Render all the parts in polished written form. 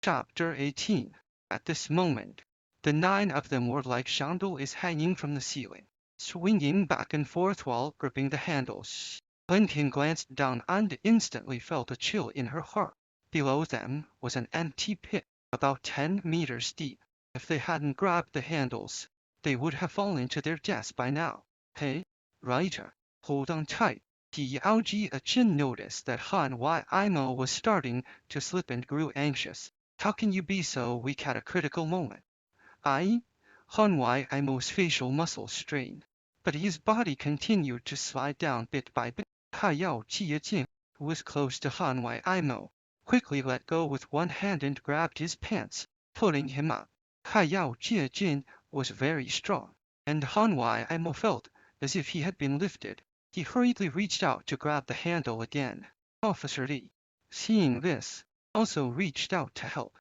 Chapter 18. At this moment, the 9 of them were like chandeliers hanging from the ceiling, swinging back and forth while gripping the handles. Lincoln glanced down and instantly felt a chill in her heart. Below them was an empty pit, about 10 meters deep. If they hadn't grabbed the handles, they would have fallen to their deaths by now. Hey, Ryder, hold on tight. Jin noticed that Han Imo was starting to slip and grew anxious. How can you be so weak at a critical moment? Han Imo's facial muscles strained, but his body continued to slide down bit by bit. Jin, who was close to Han Imo, quickly let go with one hand and grabbed his pants, pulling him up. Jin was very strong, and Han Imo felt as if he had been lifted. He hurriedly reached out to grab the handle again. Officer Lee, seeing this, also reached out to help.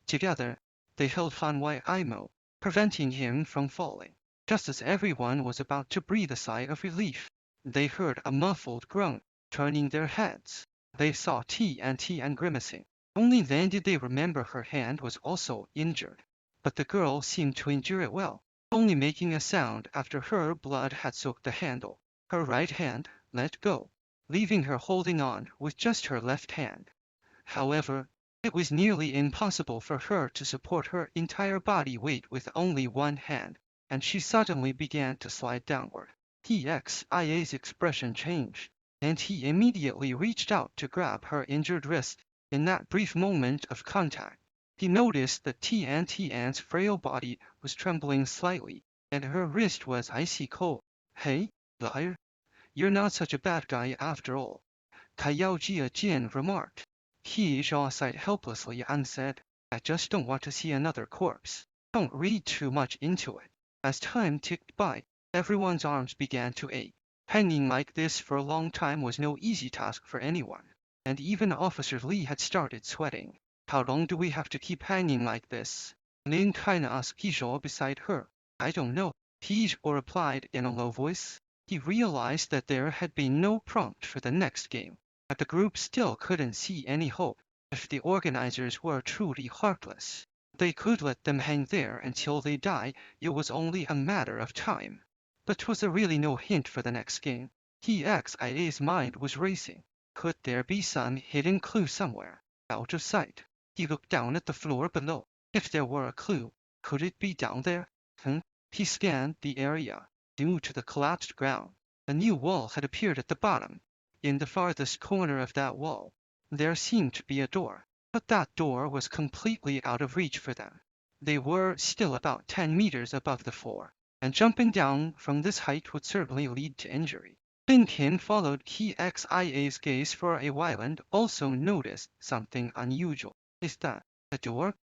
Together, they held Han Imo, preventing him from falling. Just as everyone was about to breathe a sigh of relief, they heard a muffled groan. Turning their heads, they saw Tian grimacing. Only then did they remember her hand was also injured. But the girl seemed to endure it well, only making a sound after her blood had soaked the handle. Her right hand let go, leaving her holding on with just her left hand. However, it was nearly impossible for her to support her entire body weight with only one hand, and she suddenly began to slide downward. Xia's expression changed, and he immediately reached out to grab her injured wrist. In that brief moment of contact, he noticed that Tian's frail body was trembling slightly, and her wrist was icy cold. Hey, liar, you're not such a bad guy after all, Jin remarked. He sighed helplessly and said, I just don't want to see another corpse. Don't read too much into it. As time ticked by, everyone's arms began to ache. Hanging like this for a long time was no easy task for anyone, and even Officer Lee had started sweating. How long do we have to keep hanging like this? Lin kinda asked Pizhou beside her. I don't know, Pizhou replied in a low voice. He realized that there had been no prompt for the next game, but the group still couldn't see any hope. If the organizers were truly heartless, they could let them hang there until they die. It was only a matter of time. But was there really no hint for the next game? Xia's mind was racing. Could there be some hidden clue somewhere, out of sight? He looked down at the floor below. If there were a clue, could it be down there? He scanned the area. Due to the collapsed ground, a new wall had appeared at the bottom. In the farthest corner of that wall, there seemed to be a door, but that door was completely out of reach for them. They were still about 10 meters above the floor, and jumping down from this height would certainly lead to injury. Lincoln followed Xia's gaze for a while and also noticed something unusual. Is that a door?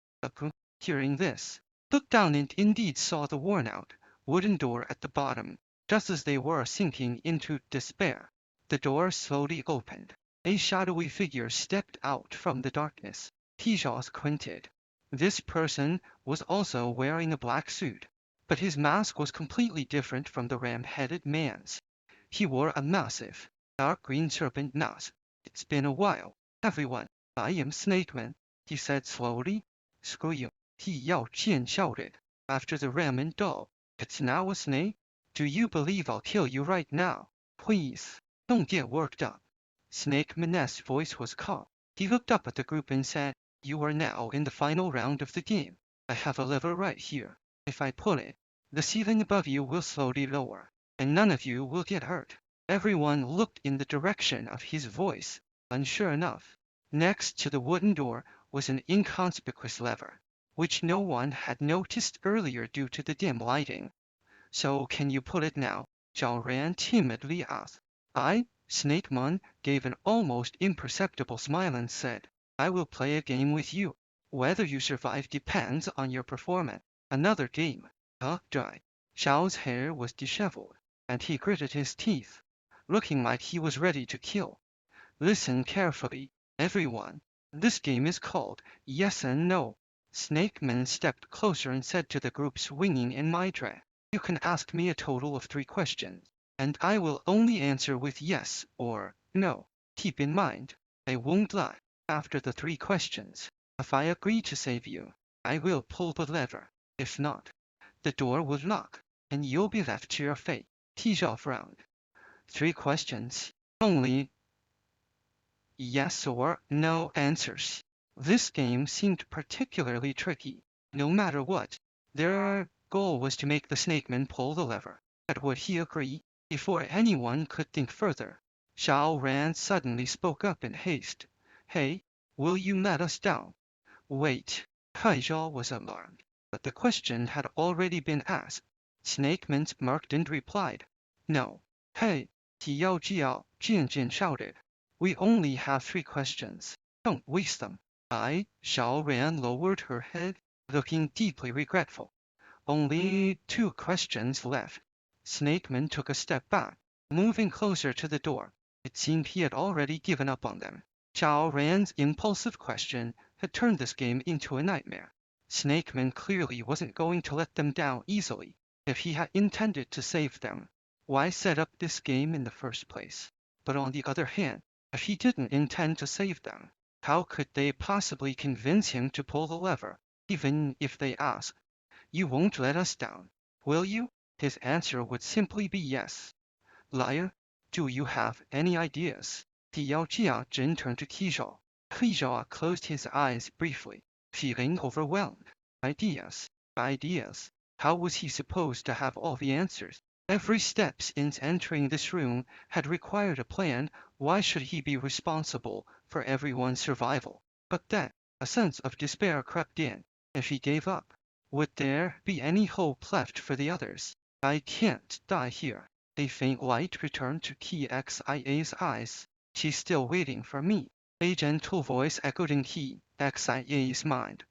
Hearing this, looked down and indeed saw the worn-out wooden door at the bottom. Just as they were sinking into despair, the door slowly opened. A shadowy figure stepped out from the darkness. Pizhou squinted. This person was also wearing a black suit, but his mask was completely different from the ram-headed man's. He wore a massive, dark green serpent mask. It's been a while, everyone. I am Snakeman, he said slowly. Screw you, Jin shouted. After the ramen doll, it's now a snake? Do you believe I'll kill you right now? Please, don't get worked up. Snake Man's voice was calm. He looked up at the group and said, You are now in the final round of the game. I have a lever right here. If I pull it, the ceiling above you will slowly lower, and none of you will get hurt. Everyone looked in the direction of his voice, and sure enough, next to the wooden door was an inconspicuous lever, which no one had noticed earlier due to the dim lighting. So can you pull it now? Zhao Ran timidly asked. Snakeman gave an almost imperceptible smile and said, I will play a game with you. Whether you survive depends on your performance. Another game. Dry. Zhao's hair was disheveled, and he gritted his teeth, looking like he was ready to kill. Listen carefully, everyone. This game is called Yes and No. Snakeman stepped closer and said to the group swinging in mitre, You can ask me a total of 3 questions, and I will only answer with yes or no. Keep in mind, I won't lie. After the 3 questions, If I agree to save you, I will pull the lever. If not, the door will lock, and you'll be left to your fate. Tijao frowned. 3 questions. Only yes or no answers. This game seemed particularly tricky. No matter what, their goal was to make the snakeman pull the lever. But would he agree? Before anyone could think further, Xiao Ran suddenly spoke up in haste. Hey, will you let us down? Wait. Kai Zhao was alarmed, but the question had already been asked. Snakeman smirked and replied, No. Hey, Tiao Jiao, Jian Jian shouted. We only have 3 questions. Don't waste them. Xiao Ran lowered her head, looking deeply regretful. Only 2 questions left. Snakeman took a step back, moving closer to the door. It seemed he had already given up on them. Xiao Ran's impulsive question had turned this game into a nightmare. Snakeman clearly wasn't going to let them down easily. If he had intended to save them, why set up this game in the first place? But on the other hand, if he didn't intend to save them, how could they possibly convince him to pull the lever, even if they asked, You won't let us down, will you? His answer would simply be yes. Liar, do you have any ideas? Tiao Jia turned to Qizhou. Qizhou closed his eyes briefly, feeling overwhelmed. Ideas, ideas. How was he supposed to have all the answers? Every step since entering this room had required a plan. Why should he be responsible for everyone's survival? But then, a sense of despair crept in. If he gave up, would there be any hope left for the others? I can't die here. A faint light returned to Qi Xia's eyes. She's still waiting for me. A gentle voice echoed in Qi Xia's mind.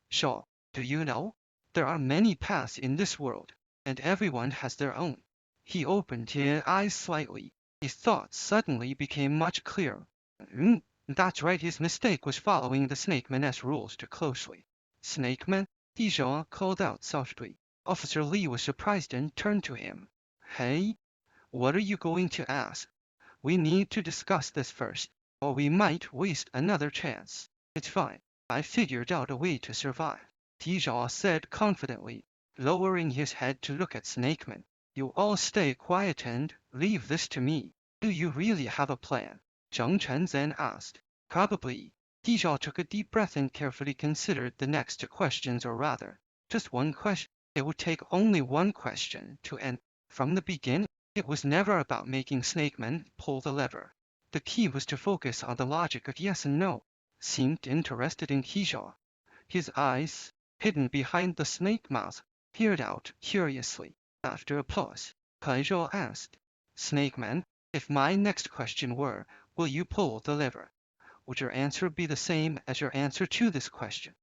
Shaw, do you know? There are many paths in this world, and everyone has their own. He opened his eyes slightly. His thoughts suddenly became much clearer. That's right, his mistake was following the Snakeman's rules too closely. Snakeman? Tijou called out softly. Officer Li was surprised and turned to him. Hey? What are you going to ask? We need to discuss this first, or we might waste another chance. It's fine. I figured out a way to survive, Tijou said confidently, lowering his head to look at Snakeman. You all stay quiet and leave this to me. Do you really have a plan? Zheng Chen then asked. Probably. Tijou took a deep breath and carefully considered the next 2 questions, or rather, just one question. It would take only one question to end. From the beginning, it was never about making Snakeman pull the lever. The key was to focus on the logic of yes and no. Seemed interested in Qizhou. His eyes, hidden behind the snake mouth, peered out curiously. After a pause, Kaizhou asked, Snakeman, if my next question were, will you pull the lever? Would your answer be the same as your answer to this question?